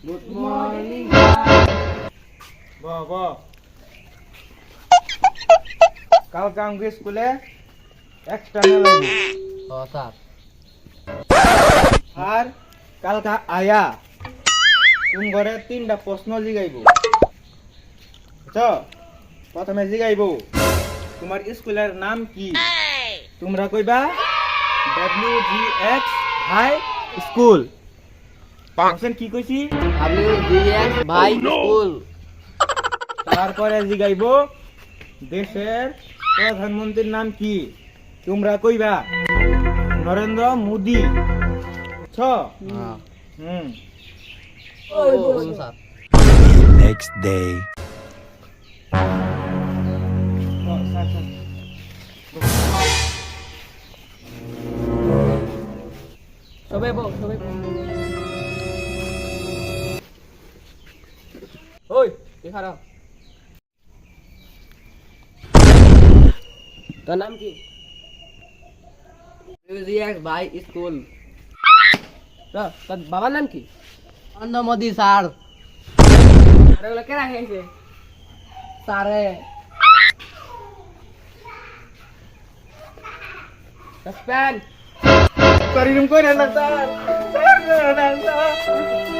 Good morning বাবা কালকে আমাকে স্কুলে এক্সটার্নাল লাগবে স্যার আর কালকে আয়া তুমি ঘরে 3টা প্রশ্ন জিগাইব বুঝছো প্রথমে জিগাইব তোমার স্কুলের নাম কি তোমরা কইবা WGX হাই স্কুল বলছেন কি কইছি WGX ভাই স্কুল। তারপরে জিগাইব দেশের প্রধানমন্ত্রীর নাম কি তোমরা কইবা নরেন্দ্র মোদি বুঝছো হুম স্যার Next day. সবাই বল সবাই বল। ওই এখানে তোর নাম কি? WGX ভাই স্কুল। তোর বাবার নাম কি? নরেন্দ্র মোদি স্যার। আরে ওগুলো কে রাখেছে স্যারে suspend Sorry, koi na lang, sir. Sir,